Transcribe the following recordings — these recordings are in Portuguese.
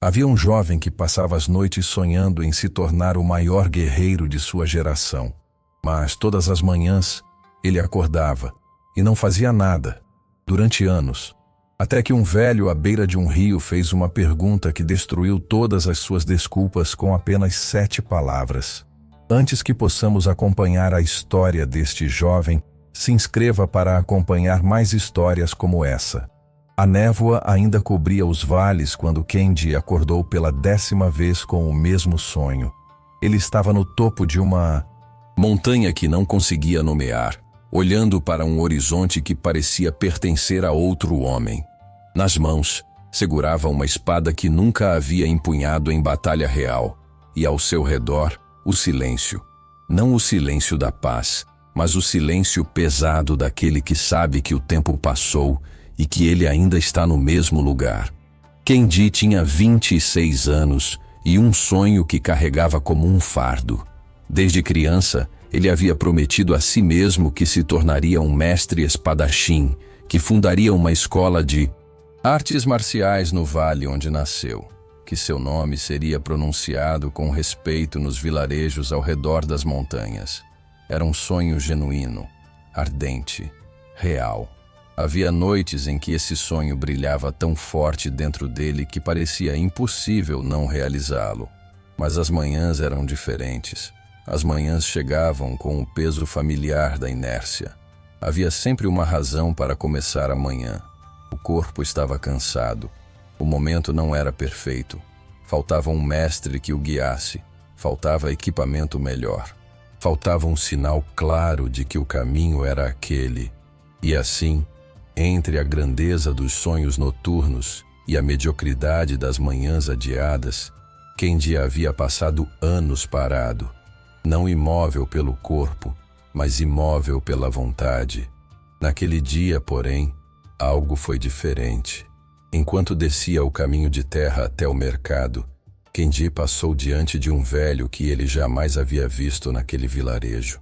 Havia um jovem que passava as noites sonhando em se tornar o maior guerreiro de sua geração. Mas todas as manhãs ele acordava e não fazia nada, durante anos, até que um velho à beira de um rio fez uma pergunta que destruiu todas as suas desculpas com apenas 7 palavras. Antes que possamos acompanhar a história deste jovem, se inscreva para acompanhar mais histórias como essa. A névoa ainda cobria os vales quando Kendi acordou pela 10ª vez com o mesmo sonho. Ele estava no topo de uma montanha que não conseguia nomear, olhando para um horizonte que parecia pertencer a outro homem. Nas mãos, segurava uma espada que nunca havia empunhado em batalha real, e ao seu redor, o silêncio. Não o silêncio da paz, mas o silêncio pesado daquele que sabe que o tempo passou e que ele ainda está no mesmo lugar. Kendi tinha 26 anos e um sonho que carregava como um fardo. Desde criança, ele havia prometido a si mesmo que se tornaria um mestre espadachim, que fundaria uma escola de artes marciais no vale onde nasceu, que seu nome seria pronunciado com respeito nos vilarejos ao redor das montanhas. Era um sonho genuíno, ardente, real. Havia noites em que esse sonho brilhava tão forte dentro dele que parecia impossível não realizá-lo. Mas as manhãs eram diferentes. As manhãs chegavam com o peso familiar da inércia. Havia sempre uma razão para começar a manhã. O corpo estava cansado. O momento não era perfeito. Faltava um mestre que o guiasse. Faltava equipamento melhor. Faltava um sinal claro de que o caminho era aquele. E assim, entre a grandeza dos sonhos noturnos e a mediocridade das manhãs adiadas, Kendi havia passado anos parado. Não imóvel pelo corpo, mas imóvel pela vontade. Naquele dia, porém, algo foi diferente. Enquanto descia o caminho de terra até o mercado, Kendi passou diante de um velho que ele jamais havia visto naquele vilarejo.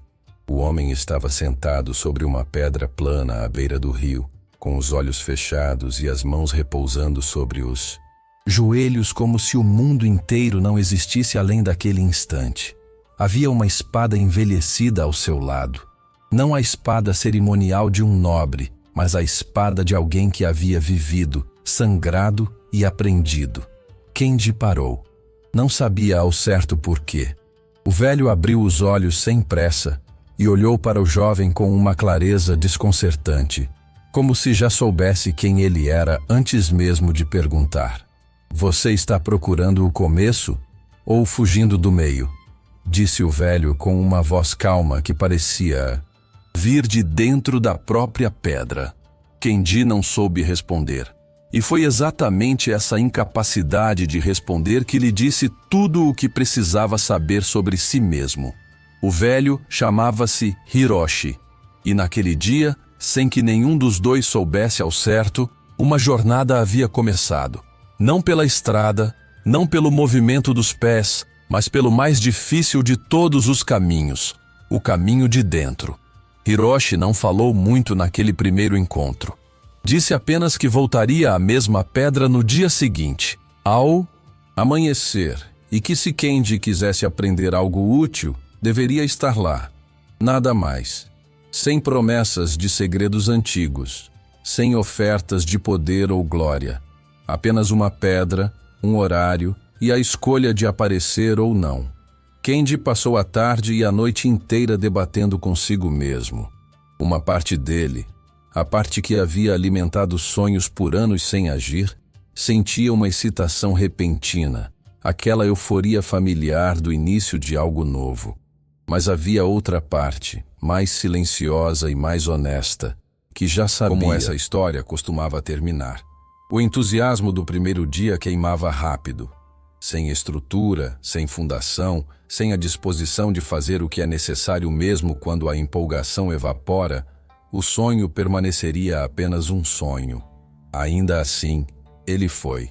O homem estava sentado sobre uma pedra plana à beira do rio, com os olhos fechados e as mãos repousando sobre os joelhos como se o mundo inteiro não existisse além daquele instante. Havia uma espada envelhecida ao seu lado. Não a espada cerimonial de um nobre, mas a espada de alguém que havia vivido, sangrado e aprendido. Kendi parou. Não sabia ao certo porquê. O velho abriu os olhos sem pressa e olhou para o jovem com uma clareza desconcertante, como se já soubesse quem ele era antes mesmo de perguntar. Você está procurando o começo ou fugindo do meio? Disse o velho com uma voz calma que parecia vir de dentro da própria pedra. Kendi não soube responder. E foi exatamente essa incapacidade de responder que lhe disse tudo o que precisava saber sobre si mesmo. O velho chamava-se Hiroshi. E naquele dia, sem que nenhum dos dois soubesse ao certo, uma jornada havia começado. Não pela estrada, não pelo movimento dos pés, mas pelo mais difícil de todos os caminhos, o caminho de dentro. Hiroshi não falou muito naquele primeiro encontro. Disse apenas que voltaria à mesma pedra no dia seguinte, ao amanhecer, e que se Kendi quisesse aprender algo útil, deveria estar lá. Nada mais. Sem promessas de segredos antigos, sem ofertas de poder ou glória. Apenas uma pedra, um horário e a escolha de aparecer ou não. Kendi passou a tarde e a noite inteira debatendo consigo mesmo. Uma parte dele, a parte que havia alimentado sonhos por anos sem agir, sentia uma excitação repentina, aquela euforia familiar do início de algo novo. Mas havia outra parte, mais silenciosa e mais honesta, que já sabia como essa história costumava terminar. O entusiasmo do primeiro dia queimava rápido. Sem estrutura, sem fundação, sem a disposição de fazer o que é necessário mesmo quando a empolgação evapora, o sonho permaneceria apenas um sonho. Ainda assim, ele foi.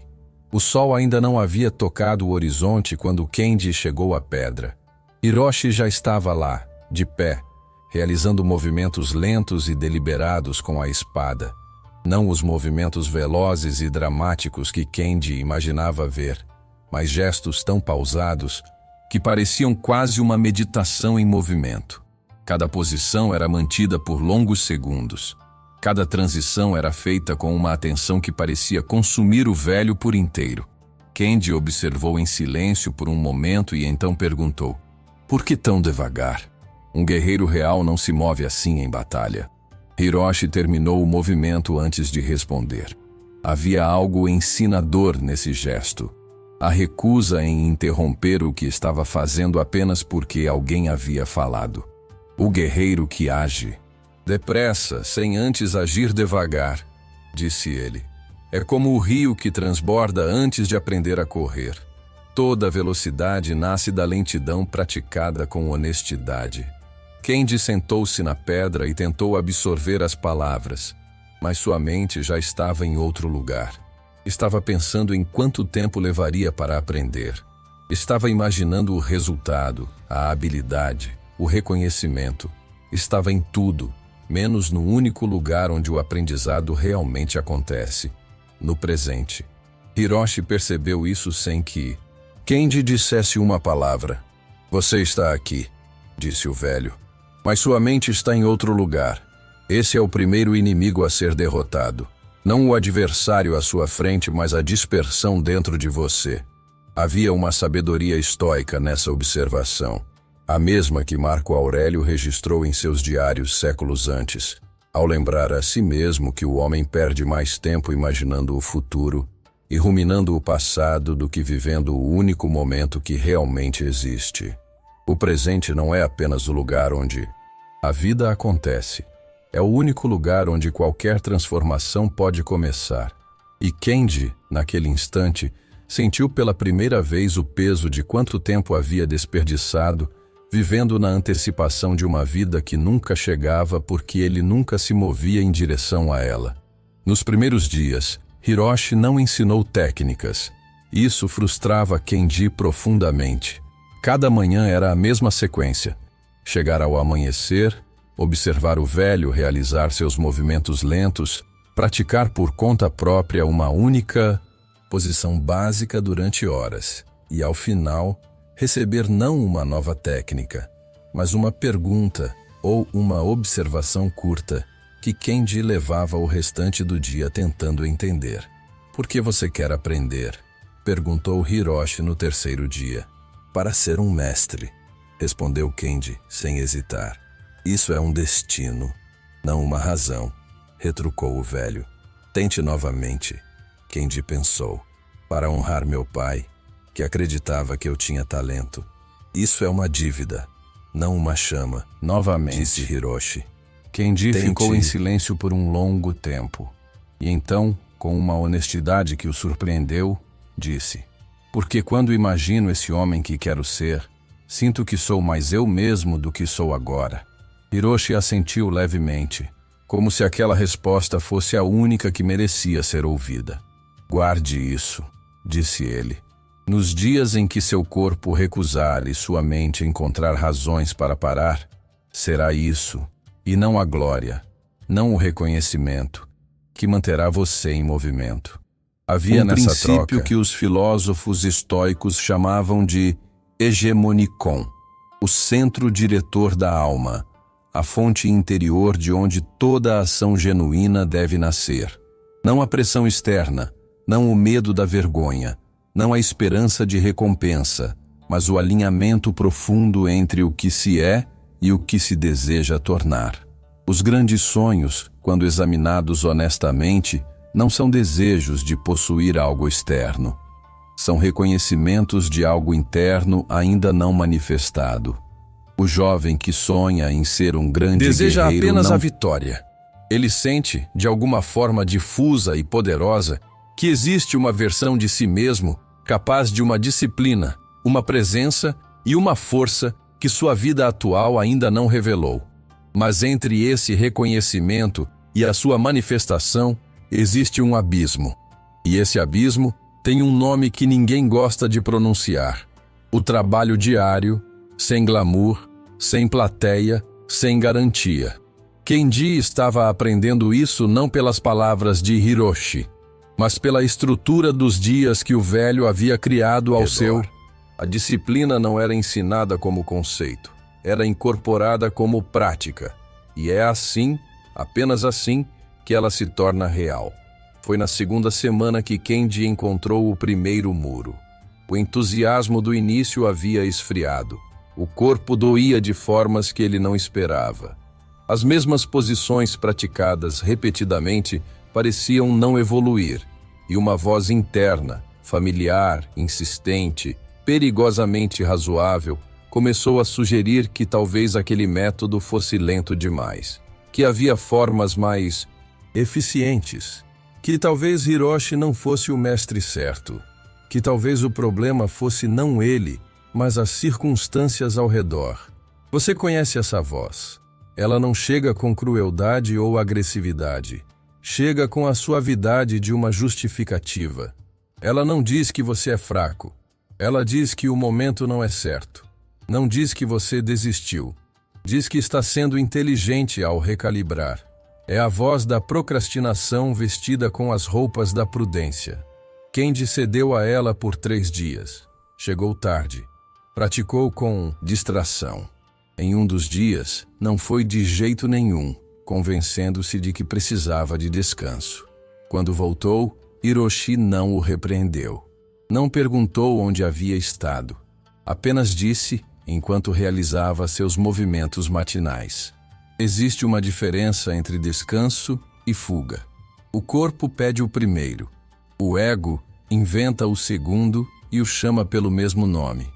O sol ainda não havia tocado o horizonte quando Kendi chegou à pedra. Hiroshi já estava lá, de pé, realizando movimentos lentos e deliberados com a espada. Não os movimentos velozes e dramáticos que Kendi imaginava ver, mas gestos tão pausados que pareciam quase uma meditação em movimento. Cada posição era mantida por longos segundos. Cada transição era feita com uma atenção que parecia consumir o velho por inteiro. Kendi observou em silêncio por um momento e então perguntou: "Por que tão devagar? Um guerreiro real não se move assim em batalha." Hiroshi terminou o movimento antes de responder. Havia algo ensinador nesse gesto. A recusa em interromper o que estava fazendo apenas porque alguém havia falado. O guerreiro que age depressa, sem antes agir devagar, disse ele. É como o rio que transborda antes de aprender a correr. Toda velocidade nasce da lentidão praticada com honestidade. Kendi sentou-se na pedra e tentou absorver as palavras, mas sua mente já estava em outro lugar. Estava pensando em quanto tempo levaria para aprender. Estava imaginando o resultado, a habilidade, o reconhecimento. Estava em tudo, menos no único lugar onde o aprendizado realmente acontece, no presente. Hiroshi percebeu isso sem que Kendi dissesse uma palavra. "Você está aqui", disse o velho, "mas sua mente está em outro lugar. Esse é o primeiro inimigo a ser derrotado. Não o adversário à sua frente, mas a dispersão dentro de você." Havia uma sabedoria estoica nessa observação, a mesma que Marco Aurélio registrou em seus diários séculos antes, ao lembrar a si mesmo que o homem perde mais tempo imaginando o futuro e ruminando o passado do que vivendo o único momento que realmente existe. O presente não é apenas o lugar onde a vida acontece. É o único lugar onde qualquer transformação pode começar. E Kendi, naquele instante, sentiu pela primeira vez o peso de quanto tempo havia desperdiçado, vivendo na antecipação de uma vida que nunca chegava porque ele nunca se movia em direção a ela. Nos primeiros dias, Hiroshi não ensinou técnicas. Isso frustrava Kendi profundamente. Cada manhã era a mesma sequência. Chegar ao amanhecer, observar o velho realizar seus movimentos lentos, praticar por conta própria uma única posição básica durante horas e, ao final, receber não uma nova técnica, mas uma pergunta ou uma observação curta que Kendi levava o restante do dia tentando entender. "Por que você quer aprender?", perguntou Hiroshi no terceiro dia. "Para ser um mestre", respondeu Kendi sem hesitar. "Isso é um destino, não uma razão", retrucou o velho. "Tente novamente", Kendi pensou. "Para honrar meu pai, que acreditava que eu tinha talento. Isso é uma dívida, não uma chama", novamente disse Hiroshi. Kendi ficou em silêncio por um longo tempo. E então, com uma honestidade que o surpreendeu, disse: "Porque quando imagino esse homem que quero ser, sinto que sou mais eu mesmo do que sou agora." Hiroshi assentiu levemente, como se aquela resposta fosse a única que merecia ser ouvida. "Guarde isso", disse ele. "Nos dias em que seu corpo recusar e sua mente encontrar razões para parar, será isso, e não a glória, não o reconhecimento, que manterá você em movimento." Havia nessa princípio troca que os filósofos estoicos chamavam de hegemonikon, o centro diretor da alma, a fonte interior de onde toda ação genuína deve nascer. Não a pressão externa, não o medo da vergonha, não a esperança de recompensa, mas o alinhamento profundo entre o que se é e o que se deseja tornar. Os grandes sonhos, quando examinados honestamente, não são desejos de possuir algo externo. São reconhecimentos de algo interno ainda não manifestado. O jovem que sonha em ser um grande deseja guerreiro apenas não a vitória. Ele sente, de alguma forma difusa e poderosa, que existe uma versão de si mesmo capaz de uma disciplina, uma presença e uma força que sua vida atual ainda não revelou. Mas entre esse reconhecimento e a sua manifestação existe um abismo. E esse abismo tem um nome que ninguém gosta de pronunciar: o trabalho diário, sem glamour, sem plateia, sem garantia. Kendi estava aprendendo isso não pelas palavras de Hiroshi, mas pela estrutura dos dias que o velho havia criado ao seu. A disciplina não era ensinada como conceito, era incorporada como prática. E é assim, apenas assim, que ela se torna real. Foi na segunda semana que Kendi encontrou o primeiro muro. O entusiasmo do início havia esfriado. O corpo doía de formas que ele não esperava. As mesmas posições praticadas repetidamente pareciam não evoluir, e uma voz interna, familiar, insistente, perigosamente razoável, começou a sugerir que talvez aquele método fosse lento demais, que havia formas mais eficientes, que talvez Hiroshi não fosse o mestre certo, que talvez o problema fosse não ele, mas as circunstâncias ao redor. Você conhece essa voz. Ela não chega com crueldade ou agressividade. Chega com a suavidade de uma justificativa. Ela não diz que você é fraco. Ela diz que o momento não é certo. Não diz que você desistiu. Diz que está sendo inteligente ao recalibrar. É a voz da procrastinação vestida com as roupas da prudência. Kendi cedeu a ela por 3 dias. Chegou tarde. Praticou com distração. Em um dos dias, não foi de jeito nenhum, convencendo-se de que precisava de descanso. Quando voltou, Hiroshi não o repreendeu. Não perguntou onde havia estado. Apenas disse, enquanto realizava seus movimentos matinais: existe uma diferença entre descanso e fuga. O corpo pede o primeiro. O ego inventa o segundo e o chama pelo mesmo nome.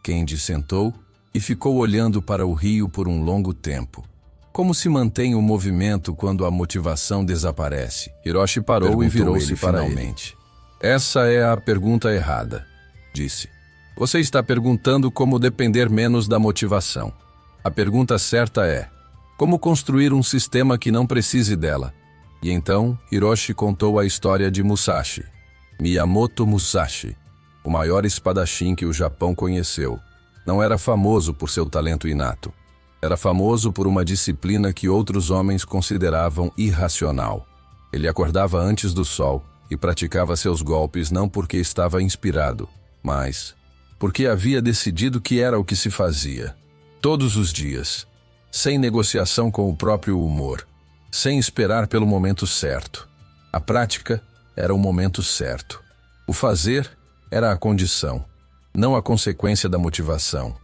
Kendi sentou e ficou olhando para o rio por um longo tempo. Como se mantém o movimento quando a motivação desaparece? Hiroshi parou e virou-se para ele. Essa é a pergunta errada, disse. Você está perguntando como depender menos da motivação. A pergunta certa é: como construir um sistema que não precise dela? E então, Hiroshi contou a história de Musashi. Miyamoto Musashi, o maior espadachim que o Japão conheceu. Não era famoso por seu talento inato. Era famoso por uma disciplina que outros homens consideravam irracional. Ele acordava antes do sol e praticava seus golpes não porque estava inspirado, mas porque havia decidido que era o que se fazia. Todos os dias, sem negociação com o próprio humor, sem esperar pelo momento certo. A prática era o momento certo. O fazer era a condição, não a consequência da motivação.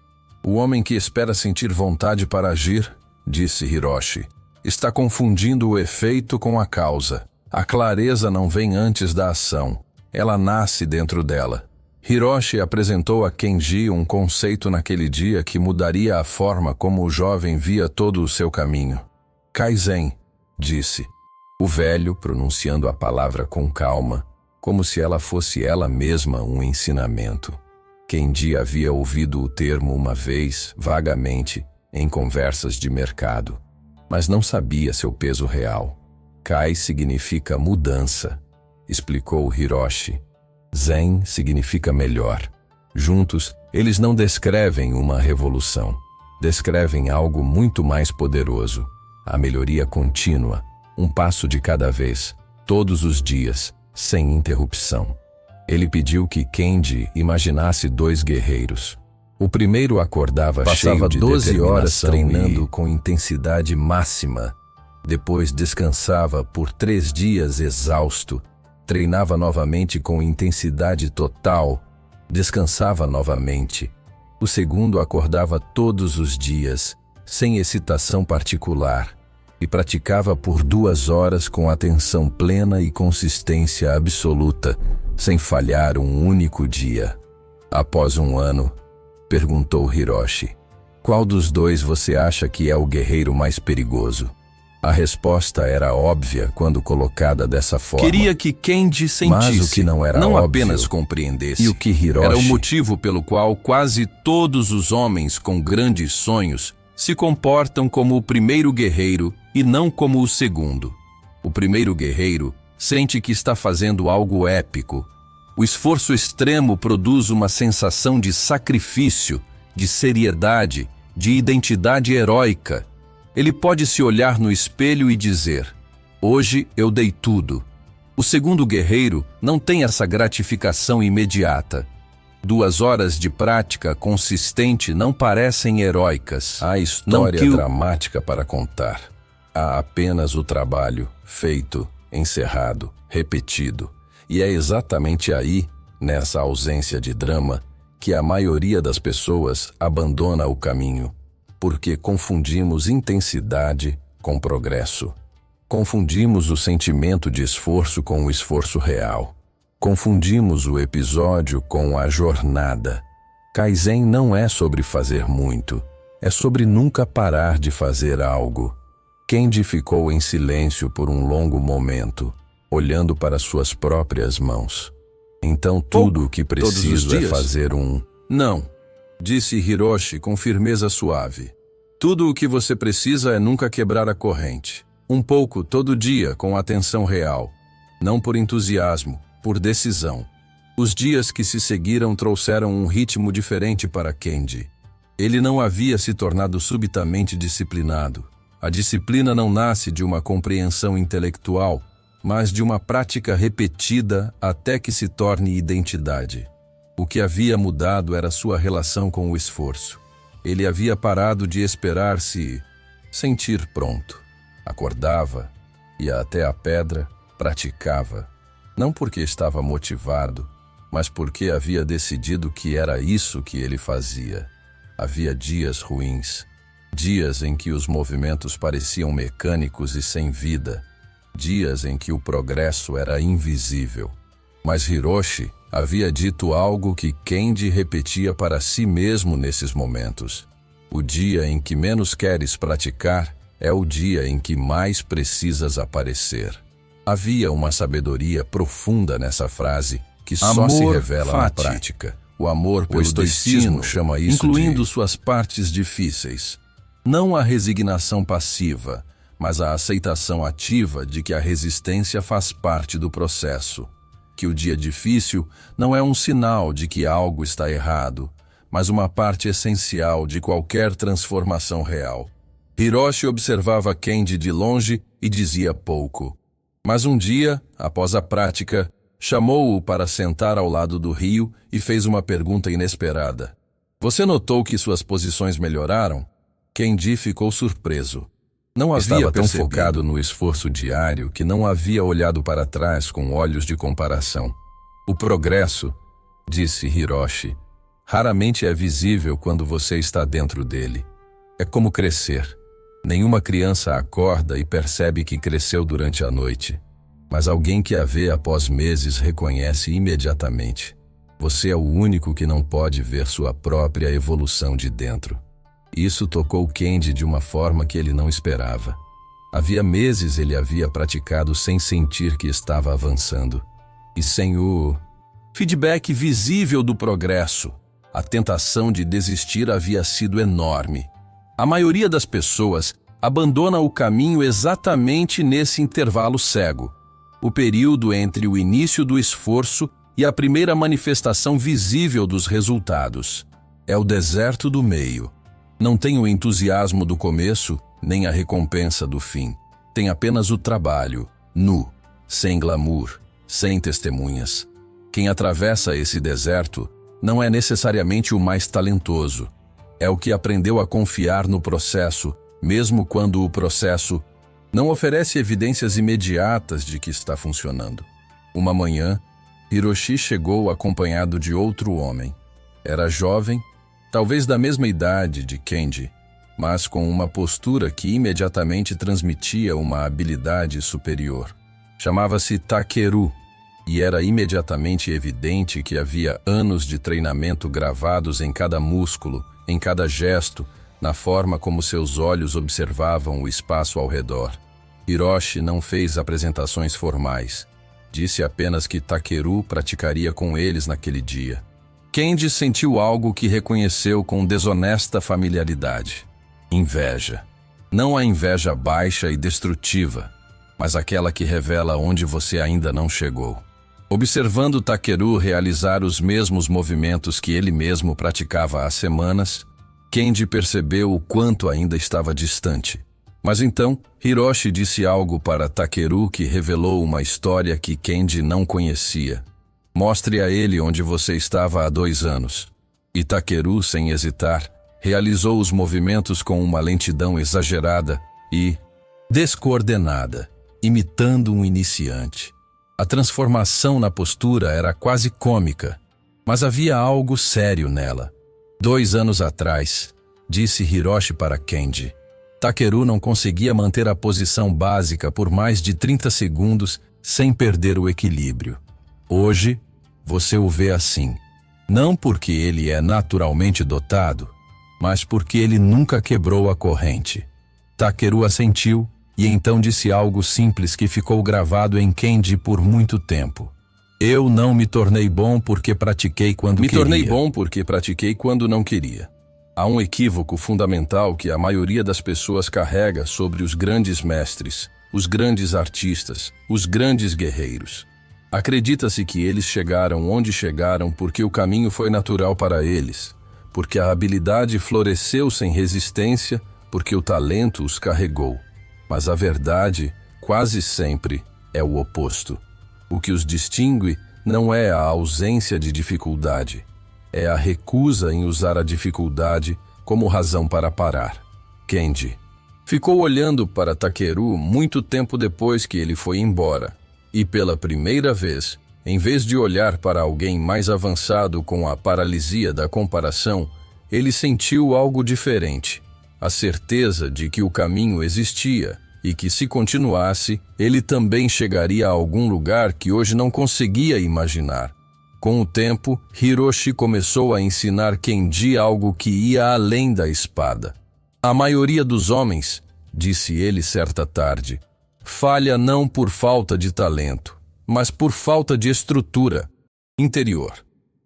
O homem que espera sentir vontade para agir, disse Hiroshi, está confundindo o efeito com a causa. A clareza não vem antes da ação, ela nasce dentro dela. Hiroshi apresentou a Kendi um conceito naquele dia que mudaria a forma como o jovem via todo o seu caminho. Kaizen, disse. O velho, pronunciando a palavra com calma, como se ela fosse ela mesma um ensinamento. Kendi havia ouvido o termo uma vez, vagamente, em conversas de mercado, mas não sabia seu peso real. Kai significa mudança, explicou Hiroshi. Zen significa melhor. Juntos, eles não descrevem uma revolução. Descrevem algo muito mais poderoso. A melhoria contínua, um passo de cada vez, todos os dias, sem interrupção. Ele pediu que Kendi imaginasse 2 guerreiros. O primeiro acordava cheio de 12 horas treinando com intensidade máxima. Depois descansava por 3 dias exausto. Treinava novamente com intensidade total. Descansava novamente. O segundo acordava todos os dias, sem excitação particular, e praticava por 2 horas com atenção plena e consistência absoluta, sem falhar um único dia. Após 1 ano, perguntou Hiroshi, qual dos 2 você acha que é o guerreiro mais perigoso? A resposta era óbvia quando colocada dessa forma. Queria que Kendi sentisse, mas o que não era não óbvio, apenas compreendesse. E o que Hiroshi era o motivo pelo qual quase todos os homens com grandes sonhos se comportam como o primeiro guerreiro e não como o segundo. O primeiro guerreiro sente que está fazendo algo épico. O esforço extremo produz uma sensação de sacrifício, de seriedade, de identidade heróica. Ele pode se olhar no espelho e dizer: hoje eu dei tudo. O segundo guerreiro não tem essa gratificação imediata. 2 horas de prática consistente não parecem heróicas. Há história dramática para contar. Há apenas o trabalho, feito, encerrado, repetido. E é exatamente aí, nessa ausência de drama, que a maioria das pessoas abandona o caminho, porque confundimos intensidade com progresso. Confundimos o sentimento de esforço com o esforço real. Confundimos o episódio com a jornada. Kaizen não é sobre fazer muito, é sobre nunca parar de fazer algo. Kendi ficou em silêncio por um longo momento, olhando para suas próprias mãos. Então tudo o que preciso é fazer um... Não, disse Hiroshi com firmeza suave. Tudo o que você precisa é nunca quebrar a corrente. Um pouco todo dia com atenção real. Não por entusiasmo, por decisão. Os dias que se seguiram trouxeram um ritmo diferente para Kendi. Ele não havia se tornado subitamente disciplinado. A disciplina não nasce de uma compreensão intelectual, mas de uma prática repetida até que se torne identidade. O que havia mudado era sua relação com o esforço. Ele havia parado de esperar se sentir pronto. Acordava, ia até a pedra, praticava. Não porque estava motivado, mas porque havia decidido que era isso que ele fazia. Havia dias ruins, dias em que os movimentos pareciam mecânicos e sem vida, dias em que o progresso era invisível. Mas Hiroshi havia dito algo que Kendi repetia para si mesmo nesses momentos. O dia em que menos queres praticar é o dia em que mais precisas aparecer. Havia uma sabedoria profunda nessa frase que só se revela na prática. O amor pelo destino chama isso incluindo suas partes difíceis. Não a resignação passiva, mas a aceitação ativa de que a resistência faz parte do processo. Que o dia difícil não é um sinal de que algo está errado, mas uma parte essencial de qualquer transformação real. Hiroshi observava Kendi de longe e dizia pouco. Mas um dia, após a prática, chamou-o para sentar ao lado do rio e fez uma pergunta inesperada. Você notou que suas posições melhoraram? Kendi ficou surpreso. Não havia tão focado no esforço diário que não havia olhado para trás com olhos de comparação. O progresso, disse Hiroshi, raramente é visível quando você está dentro dele. É como crescer. Nenhuma criança acorda e percebe que cresceu durante a noite, mas alguém que a vê após meses reconhece imediatamente. Você é o único que não pode ver sua própria evolução de dentro. Isso tocou Kendi de uma forma que ele não esperava. Havia meses ele havia praticado sem sentir que estava avançando, e sem o feedback visível do progresso. A tentação de desistir havia sido enorme. A maioria das pessoas abandona o caminho exatamente nesse intervalo cego, o período entre o início do esforço e a primeira manifestação visível dos resultados. É o deserto do meio. Não tem o entusiasmo do começo, nem a recompensa do fim. Tem apenas o trabalho, nu, sem glamour, sem testemunhas. Quem atravessa esse deserto não é necessariamente o mais talentoso. É o que aprendeu a confiar no processo, mesmo quando o processo não oferece evidências imediatas de que está funcionando. Uma manhã, Hiroshi chegou acompanhado de outro homem. Era jovem, talvez da mesma idade de Kendi, mas com uma postura que imediatamente transmitia uma habilidade superior. Chamava-se Takeru, e era imediatamente evidente que havia anos de treinamento gravados em cada músculo, em cada gesto, na forma como seus olhos observavam o espaço ao redor. Hiroshi não fez apresentações formais. Disse apenas que Takeru praticaria com eles naquele dia. Kendi sentiu algo que reconheceu com desonesta familiaridade. Inveja. Não a inveja baixa e destrutiva, mas aquela que revela onde você ainda não chegou. Observando Takeru realizar os mesmos movimentos que ele mesmo praticava há semanas, Kendi percebeu o quanto ainda estava distante. Mas então, Hiroshi disse algo para Takeru que revelou uma história que Kenji não conhecia. Mostre a ele onde você estava há 2 anos. E Takeru, sem hesitar, realizou os movimentos com uma lentidão exagerada e descoordenada, imitando um iniciante. A transformação na postura era quase cômica, mas havia algo sério nela. 2 anos atrás, disse Hiroshi para Kenji, Takeru não conseguia manter a posição básica por mais de 30 segundos sem perder o equilíbrio. Hoje, você o vê assim. Não porque ele é naturalmente dotado, mas porque ele nunca quebrou a corrente. Takeru assentiu e então disse algo simples que ficou gravado em Kenji por muito tempo. Eu não me tornei bom porque pratiquei quando queria. Me tornei bom porque pratiquei quando não queria. Há um equívoco fundamental que a maioria das pessoas carrega sobre os grandes mestres, os grandes artistas, os grandes guerreiros. Acredita-se que eles chegaram onde chegaram porque o caminho foi natural para eles, porque a habilidade floresceu sem resistência, porque o talento os carregou. Mas a verdade, quase sempre, é o oposto. O que os distingue não é a ausência de dificuldade, é a recusa em usar a dificuldade como razão para parar. Kenji ficou olhando para Takeru muito tempo depois que ele foi embora, e pela primeira vez, em vez de olhar para alguém mais avançado com a paralisia da comparação, ele sentiu algo diferente, a certeza de que o caminho existia e que, se continuasse, ele também chegaria a algum lugar que hoje não conseguia imaginar. Com o tempo, Hiroshi começou a ensinar Kenji algo que ia além da espada. A maioria dos homens, disse ele certa tarde, falha não por falta de talento, mas por falta de estrutura interior.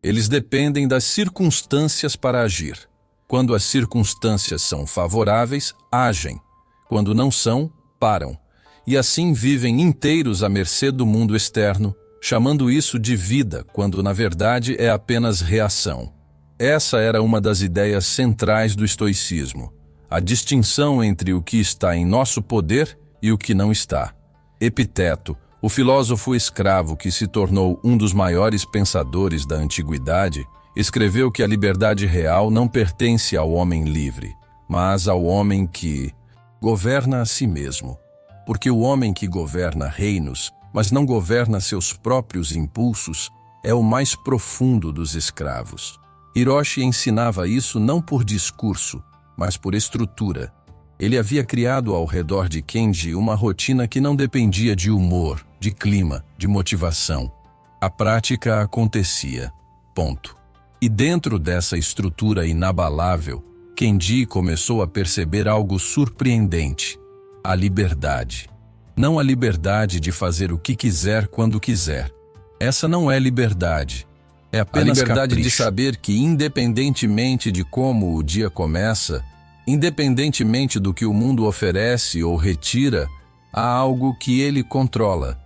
Eles dependem das circunstâncias para agir. Quando as circunstâncias são favoráveis, agem. Quando não são, param. E assim vivem inteiros à mercê do mundo externo, chamando isso de vida, quando na verdade é apenas reação. Essa era uma das ideias centrais do estoicismo, a distinção entre o que está em nosso poder e o que não está. Epiteto, o filósofo escravo que se tornou um dos maiores pensadores da antiguidade, escreveu que a liberdade real não pertence ao homem livre, mas ao homem que governa a si mesmo. Porque o homem que governa reinos, mas não governa seus próprios impulsos, é o mais profundo dos escravos. Hiroshi ensinava isso não por discurso, mas por estrutura. Ele havia criado ao redor de Kenji uma rotina que não dependia de humor, de clima, de motivação. A prática acontecia. Ponto. E dentro dessa estrutura inabalável, Kenji começou a perceber algo surpreendente: a liberdade. Não a liberdade de fazer o que quiser quando quiser. Essa não é liberdade. É apenas a liberdade capricho. de saber que, independentemente de como o dia começa, independentemente do que o mundo oferece ou retira, há algo que ele controla: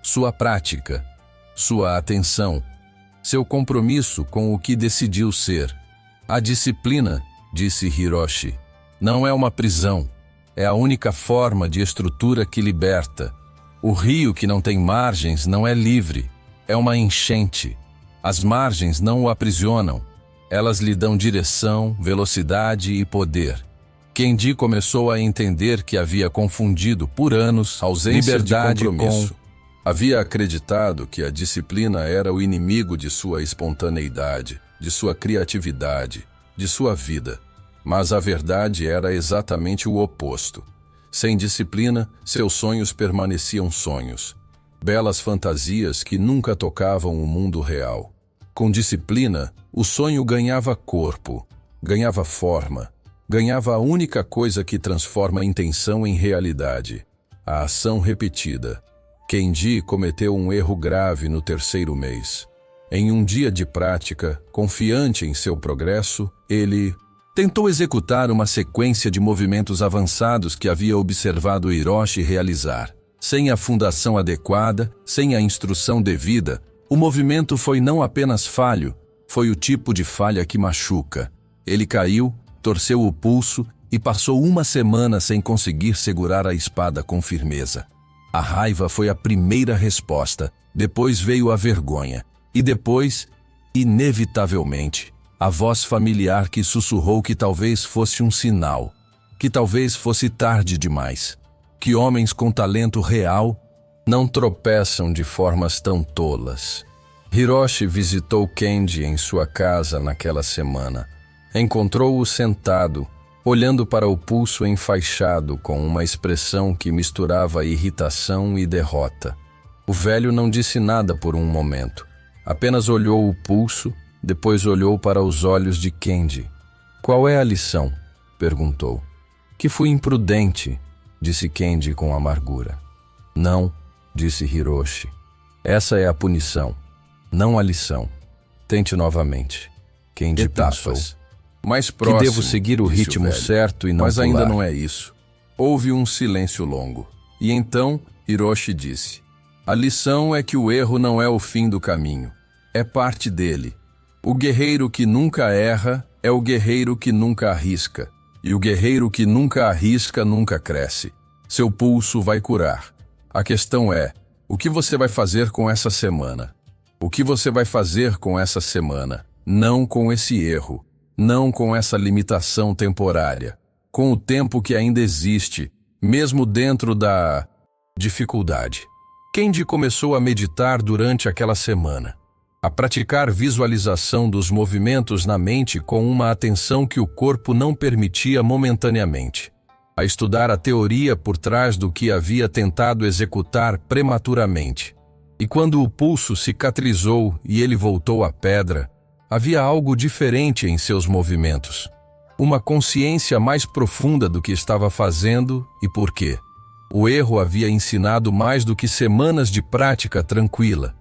sua prática, sua atenção, seu compromisso com o que decidiu ser. A disciplina, disse Hiroshi, não é uma prisão. É a única forma de estrutura que liberta. O rio que não tem margens não é livre, é uma enchente. As margens não o aprisionam. Elas lhe dão direção, velocidade e poder. Kenji começou a entender que havia confundido por anos ausência liberdade de compromisso. Havia acreditado que a disciplina era o inimigo de sua espontaneidade, de sua criatividade, de sua vida. Mas a verdade era exatamente o oposto. Sem disciplina, seus sonhos permaneciam sonhos. Belas fantasias que nunca tocavam o mundo real. Com disciplina, o sonho ganhava corpo, ganhava forma, ganhava a única coisa que transforma a intenção em realidade: a ação repetida. Kenji cometeu um erro grave no 3º mês. Em um dia de prática, confiante em seu progresso, ele tentou executar uma sequência de movimentos avançados que havia observado Hiroshi realizar. Sem a fundação adequada, sem a instrução devida, o movimento foi não apenas falho, foi o tipo de falha que machuca. Ele caiu, torceu o pulso e passou uma semana sem conseguir segurar a espada com firmeza. A raiva foi a primeira resposta, depois veio a vergonha, e depois, inevitavelmente, a voz familiar que sussurrou que talvez fosse um sinal, que talvez fosse tarde demais, que homens com talento real não tropeçam de formas tão tolas. Hiroshi visitou Kenji em sua casa naquela semana. Encontrou-o sentado, olhando para o pulso enfaixado com uma expressão que misturava irritação e derrota. O velho não disse nada por um momento. Apenas olhou o pulso, depois olhou para os olhos de Kenji. "Qual é a lição?" perguntou. "Que fui imprudente", disse Kenji com amargura. "Não", disse Hiroshi. "Essa é a punição, não a lição. Tente novamente." Kenji pensou. "Mais próximo, que devo seguir o ritmo certo e não Mas pular." ainda não é isso. Houve um silêncio longo. E então Hiroshi disse: "A lição é que o erro não é o fim do caminho. É parte dele. O guerreiro que nunca erra é o guerreiro que nunca arrisca. E o guerreiro que nunca arrisca nunca cresce. Seu pulso vai curar. A questão é, o que você vai fazer com essa semana? O que você vai fazer com essa semana? Não com esse erro. Não com essa limitação temporária. Com o tempo que ainda existe, mesmo dentro da dificuldade." Kenji começou a meditar durante aquela semana, a praticar visualização dos movimentos na mente com uma atenção que o corpo não permitia momentaneamente, a estudar a teoria por trás do que havia tentado executar prematuramente. E quando o pulso cicatrizou e ele voltou à pedra, havia algo diferente em seus movimentos. Uma consciência mais profunda do que estava fazendo e por quê. O erro havia ensinado mais do que semanas de prática tranquila.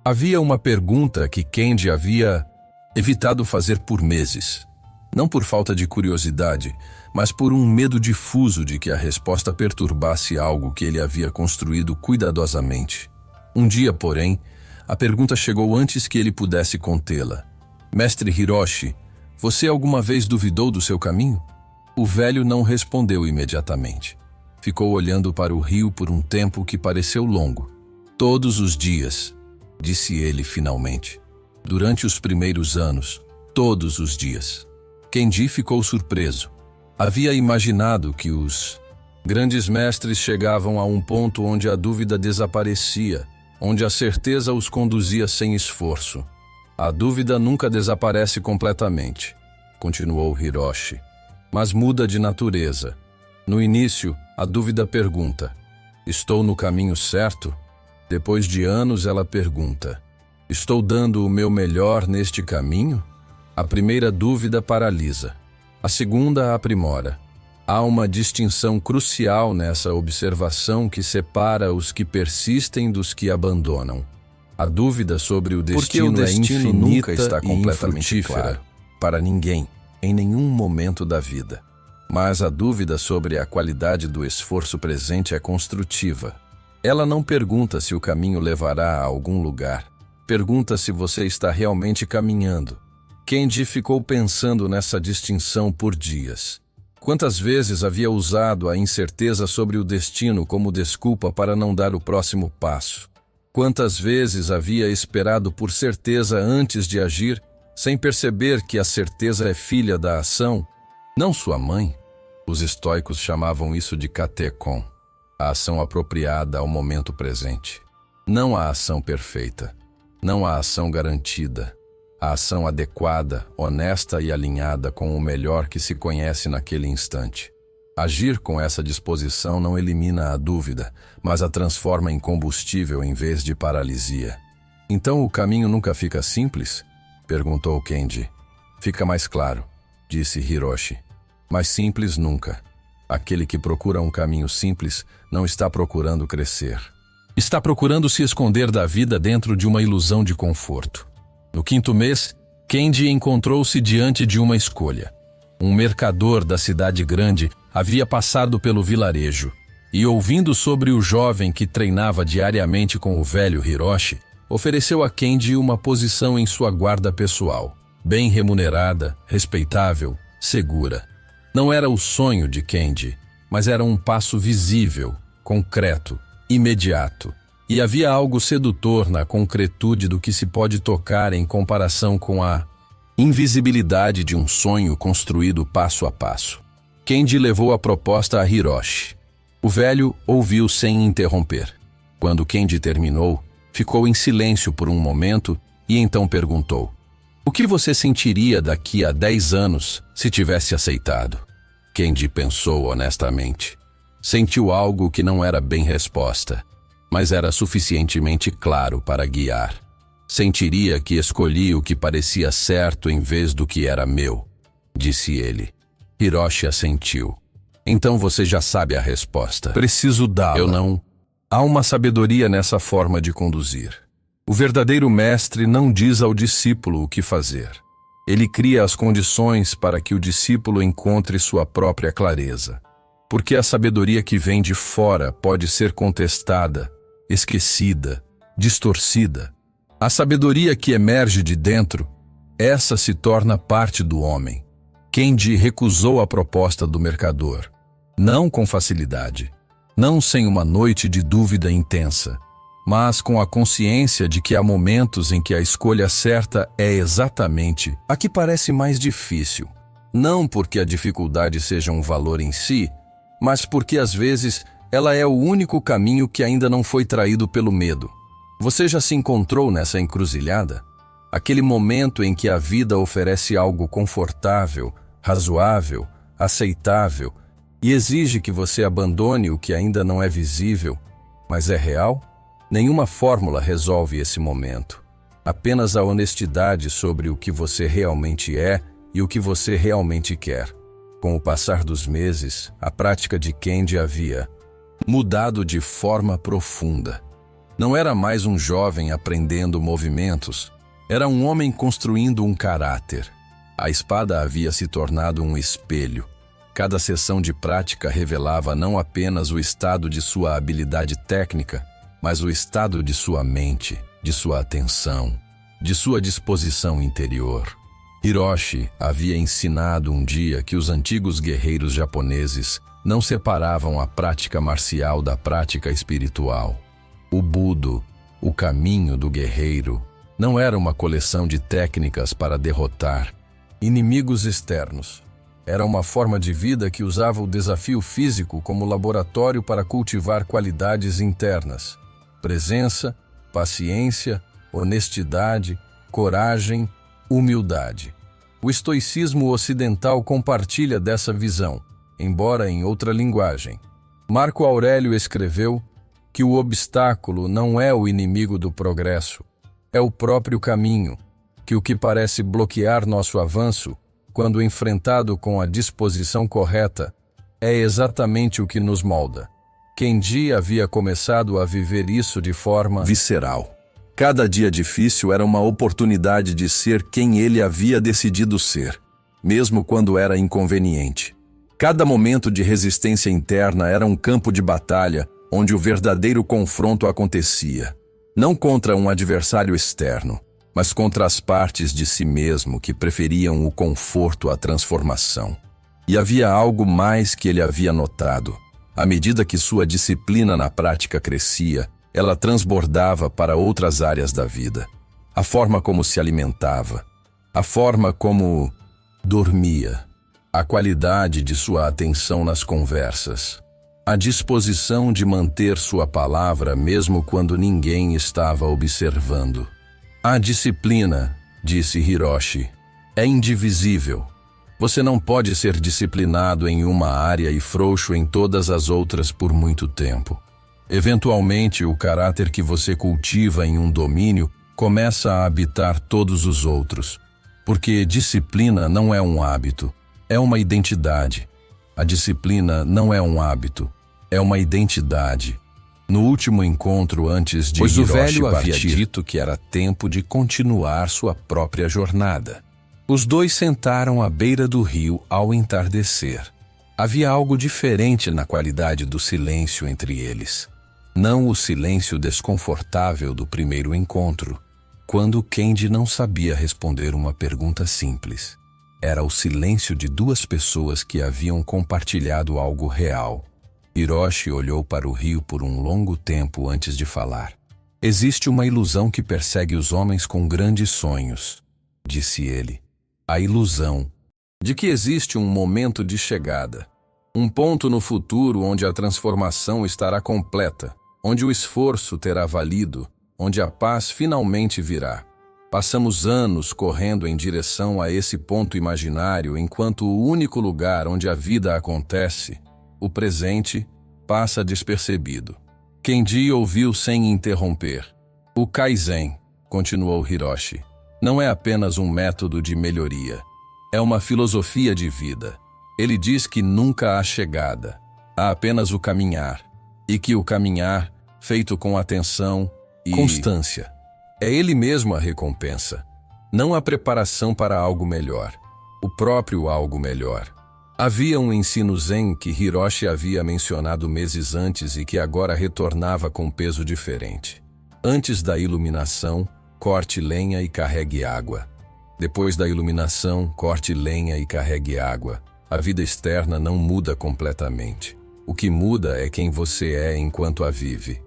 Havia uma pergunta que Kenji havia evitado fazer por meses. Não por falta de curiosidade, mas por um medo difuso de que a resposta perturbasse algo que ele havia construído cuidadosamente. Um dia, porém, a pergunta chegou antes que ele pudesse contê-la. "Mestre Hiroshi, você alguma vez duvidou do seu caminho?" O velho não respondeu imediatamente. Ficou olhando para o rio por um tempo que pareceu longo. "Todos os dias", disse ele finalmente. "Durante os primeiros anos, todos os dias." Kenji ficou surpreso. Havia imaginado que os grandes mestres chegavam a um ponto onde a dúvida desaparecia, onde a certeza os conduzia sem esforço. "A dúvida nunca desaparece completamente", continuou Hiroshi, "mas muda de natureza. No início, a dúvida pergunta: estou no caminho certo? Depois de anos, ela pergunta: estou dando o meu melhor neste caminho? A primeira dúvida paralisa. A segunda aprimora. Há uma distinção crucial nessa observação que separa os que persistem dos que abandonam. A dúvida sobre o destino é infinita nunca está e completamente infrutífera claro. para ninguém, em nenhum momento da vida. Mas a dúvida sobre a qualidade do esforço presente é construtiva. Ela não pergunta se o caminho levará a algum lugar. Pergunta se você está realmente caminhando. Kenji ficou pensando nessa distinção por dias. Quantas vezes havia usado a incerteza sobre o destino como desculpa para não dar o próximo passo? Quantas vezes havia esperado por certeza antes de agir, sem perceber que a certeza é filha da ação, não sua mãe? Os estoicos chamavam isso de katekon, a ação apropriada ao momento presente. Não a ação perfeita, não a ação garantida, a ação adequada, honesta e alinhada com o melhor que se conhece naquele instante. Agir com essa disposição não elimina a dúvida, mas a transforma em combustível em vez de paralisia. "Então o caminho nunca fica simples?" perguntou Kenji. "Fica mais claro", disse Hiroshi. "Mas simples nunca. Aquele que procura um caminho simples não está procurando crescer. Está procurando se esconder da vida dentro de uma ilusão de conforto." No 5º mês, Kenji encontrou-se diante de uma escolha. Um mercador da cidade grande havia passado pelo vilarejo e, ouvindo sobre o jovem que treinava diariamente com o velho Hiroshi, ofereceu a Kenji uma posição em sua guarda pessoal, bem remunerada, respeitável, segura. Não era o sonho de Kendi, mas era um passo visível, concreto, imediato. E havia algo sedutor na concretude do que se pode tocar em comparação com a invisibilidade de um sonho construído passo a passo. Kendi levou a proposta a Hiroshi. O velho ouviu sem interromper. Quando Kendi terminou, ficou em silêncio por um momento e então perguntou: "O que você sentiria daqui a 10 anos se tivesse aceitado?" Kendi pensou honestamente. Sentiu algo que não era bem resposta, mas era suficientemente claro para guiar. Sentiria que escolhi o que parecia certo em vez do que era meu, disse ele. Hiroshi assentiu. Então você já sabe a resposta. Preciso dá-la. Eu não. Há uma sabedoria nessa forma de conduzir. O verdadeiro mestre não diz ao discípulo o que fazer. Ele cria as condições para que o discípulo encontre sua própria clareza. Porque a sabedoria que vem de fora pode ser contestada, esquecida, distorcida. A sabedoria que emerge de dentro, essa se torna parte do homem. Kendi recusou a proposta do mercador. Não com facilidade, não sem uma noite de dúvida intensa, mas com a consciência de que há momentos em que a escolha certa é exatamente a que parece mais difícil. Não porque a dificuldade seja um valor em si, mas porque às vezes ela é o único caminho que ainda não foi traído pelo medo. Você já se encontrou nessa encruzilhada? Aquele momento em que a vida oferece algo confortável, razoável, aceitável e exige que você abandone o que ainda não é visível, mas é real? Nenhuma fórmula resolve esse momento. Apenas a honestidade sobre o que você realmente é e o que você realmente quer. Com o passar dos meses, a prática de Kendi havia mudado de forma profunda. Não era mais um jovem aprendendo movimentos, era um homem construindo um caráter. A espada havia se tornado um espelho. Cada sessão de prática revelava não apenas o estado de sua habilidade técnica, mas o estado de sua mente, de sua atenção, de sua disposição interior. Hiroshi havia ensinado um dia que os antigos guerreiros japoneses não separavam a prática marcial da prática espiritual. O Budo, o caminho do guerreiro, não era uma coleção de técnicas para derrotar inimigos externos. Era uma forma de vida que usava o desafio físico como laboratório para cultivar qualidades internas: presença, paciência, honestidade, coragem, humildade. O estoicismo ocidental compartilha dessa visão, embora em outra linguagem. Marco Aurélio escreveu que o obstáculo não é o inimigo do progresso, é o próprio caminho, que o que parece bloquear nosso avanço, quando enfrentado com a disposição correta, é exatamente o que nos molda. Kendi havia começado a viver isso de forma visceral. Cada dia difícil era uma oportunidade de ser quem ele havia decidido ser, mesmo quando era inconveniente. Cada momento de resistência interna era um campo de batalha onde o verdadeiro confronto acontecia, não contra um adversário externo, mas contra as partes de si mesmo que preferiam o conforto à transformação. E havia algo mais que ele havia notado. À medida que sua disciplina na prática crescia, ela transbordava para outras áreas da vida. A forma como se alimentava, a forma como dormia, a qualidade de sua atenção nas conversas, a disposição de manter sua palavra mesmo quando ninguém estava observando. A disciplina, disse Hiroshi, é indivisível. Você não pode ser disciplinado em uma área e frouxo em todas as outras por muito tempo. Eventualmente, o caráter que você cultiva em um domínio começa a habitar todos os outros, porque disciplina não é um hábito, é uma identidade. A disciplina não é um hábito, é uma identidade. No último encontro antes de Hiroshi, o velho havia dito que era tempo de continuar sua própria jornada. Os dois sentaram à beira do rio ao entardecer. Havia algo diferente na qualidade do silêncio entre eles. Não o silêncio desconfortável do primeiro encontro, quando Kendi não sabia responder uma pergunta simples. Era o silêncio de duas pessoas que haviam compartilhado algo real. Hiroshi olhou para o rio por um longo tempo antes de falar. Existe uma ilusão que persegue os homens com grandes sonhos, disse ele. A ilusão de que existe um momento de chegada. Um ponto no futuro onde a transformação estará completa, onde o esforço terá valido, onde a paz finalmente virá. Passamos anos correndo em direção a esse ponto imaginário enquanto o único lugar onde a vida acontece, o presente, passa despercebido. Kenji ouviu sem interromper. O Kaizen, continuou Hiroshi, não é apenas um método de melhoria. É uma filosofia de vida. Ele diz que nunca há chegada, há apenas o caminhar, e que o caminhar, feito com atenção e constância, é ele mesmo a recompensa, não a preparação para algo melhor, o próprio algo melhor. Havia um ensino zen que Hiroshi havia mencionado meses antes e que agora retornava com peso diferente. Antes da iluminação, corte lenha e carregue água. Depois da iluminação, corte lenha e carregue água. A vida externa não muda completamente. O que muda é quem você é enquanto a vive.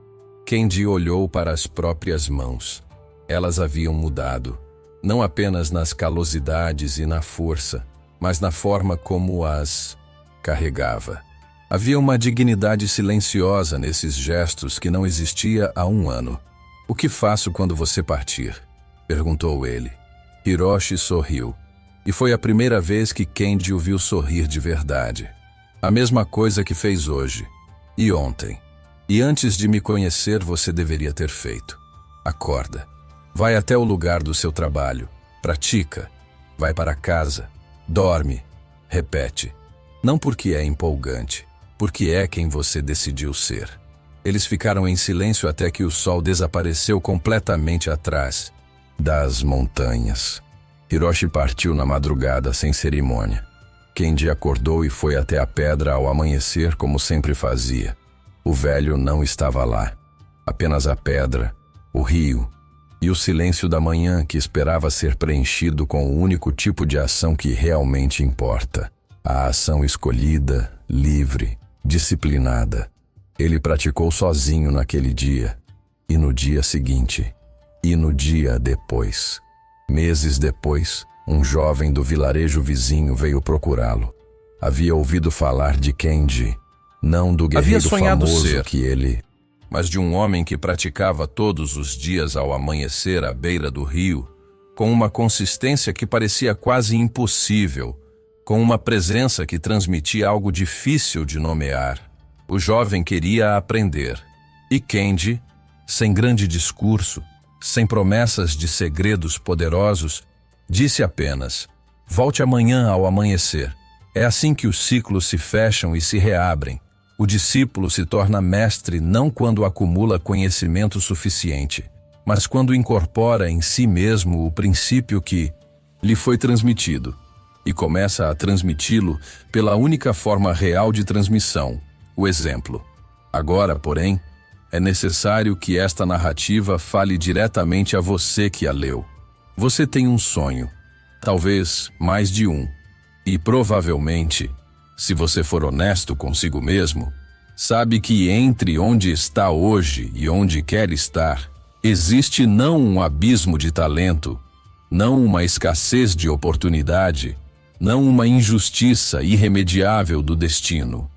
Kenji olhou para as próprias mãos. Elas haviam mudado, não apenas nas calosidades e na força, mas na forma como as carregava. Havia uma dignidade silenciosa nesses gestos que não existia há um ano. O que faço quando você partir? Perguntou ele. Hiroshi sorriu. E foi a primeira vez que Kenji o viu sorrir de verdade. A mesma coisa que fez hoje. E ontem. E antes de me conhecer, você deveria ter feito. Acorda. Vai até o lugar do seu trabalho. Pratica. Vai para casa. Dorme. Repete. Não porque é empolgante, porque é quem você decidiu ser. Eles ficaram em silêncio até que o sol desapareceu completamente atrás das montanhas. Hiroshi partiu na madrugada sem cerimônia. Kenji acordou e foi até a pedra ao amanhecer como sempre fazia. O velho não estava lá. Apenas a pedra, o rio e o silêncio da manhã que esperava ser preenchido com o único tipo de ação que realmente importa. A ação escolhida, livre, disciplinada. Ele praticou sozinho naquele dia, e no dia seguinte, e no dia depois. Meses depois, um jovem do vilarejo vizinho veio procurá-lo. Havia ouvido falar de Kenji, não do guerreiro famoso que ele, mas de um homem que praticava todos os dias ao amanhecer à beira do rio, com uma consistência que parecia quase impossível, com uma presença que transmitia algo difícil de nomear. O jovem queria aprender. E Kenji, sem grande discurso, sem promessas de segredos poderosos, disse apenas: volte amanhã ao amanhecer. É assim que os ciclos se fecham e se reabrem. O discípulo se torna mestre não quando acumula conhecimento suficiente, mas quando incorpora em si mesmo o princípio que lhe foi transmitido e começa a transmiti-lo pela única forma real de transmissão, o exemplo. Agora, porém, é necessário que esta narrativa fale diretamente a você que a leu. Você tem um sonho, talvez mais de um, e provavelmente, se você for honesto consigo mesmo, sabe que entre onde está hoje e onde quer estar, existe não um abismo de talento, não uma escassez de oportunidade, não uma injustiça irremediável do destino.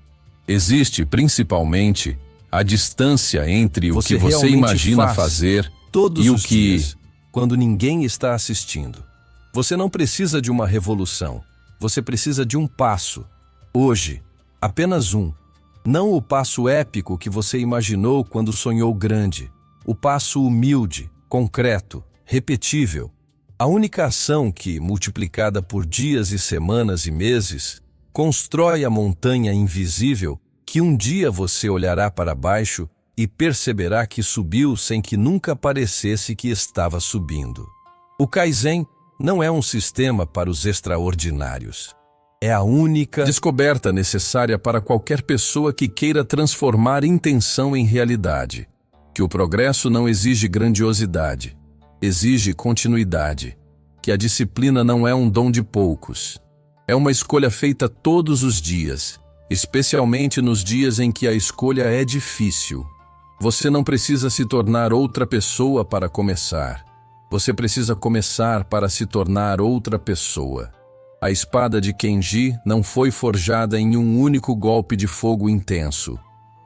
Existe principalmente a distância entre o que você imagina fazer todos e o os que, dias, quando ninguém está assistindo. Você não precisa de uma revolução. Você precisa de um passo. Hoje, apenas um. Não o passo épico que você imaginou quando sonhou grande. O passo humilde, concreto, repetível. A única ação que, multiplicada por dias e semanas e meses, constrói a montanha invisível que um dia você olhará para baixo e perceberá que subiu sem que nunca parecesse que estava subindo. O Kaizen não é um sistema para os extraordinários. É a única descoberta necessária para qualquer pessoa que queira transformar intenção em realidade. Que o progresso não exige grandiosidade, exige continuidade. Que a disciplina não é um dom de poucos, É uma escolha feita todos os dias, especialmente nos dias em que a escolha é difícil. Você não precisa se tornar outra pessoa para começar. Você precisa começar para se tornar outra pessoa. A espada de Kenji não foi forjada em um único golpe de fogo intenso.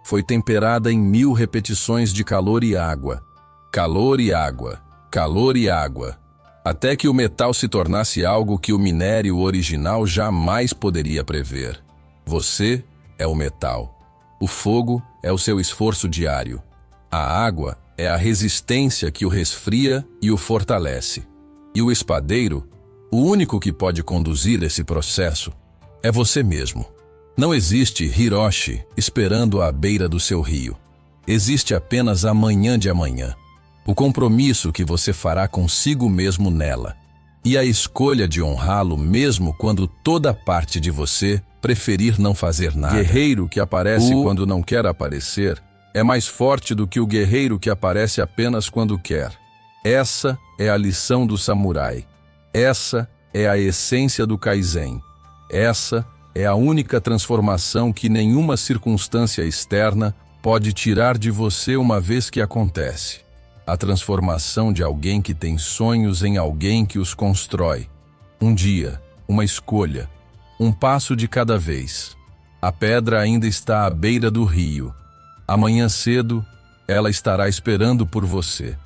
Foi temperada em 1000 repetições de calor e água. Calor e água. Calor e água. Até que o metal se tornasse algo que o minério original jamais poderia prever. Você é o metal. O fogo é o seu esforço diário. A água é a resistência que o resfria e o fortalece. E o espadeiro, o único que pode conduzir esse processo, é você mesmo. Não existe Hiroshi esperando à beira do seu rio. Existe apenas amanhã de amanhã. O compromisso que você fará consigo mesmo nela. E a escolha de honrá-lo mesmo quando toda parte de você preferir não fazer nada. Guerreiro que aparece quando não quer aparecer é mais forte do que o guerreiro que aparece apenas quando quer. Essa é a lição do samurai. Essa é a essência do Kaizen. Essa é a única transformação que nenhuma circunstância externa pode tirar de você uma vez que acontece. A transformação de alguém que tem sonhos em alguém que os constrói. Um dia, uma escolha, um passo de cada vez. A pedra ainda está à beira do rio. Amanhã cedo, ela estará esperando por você.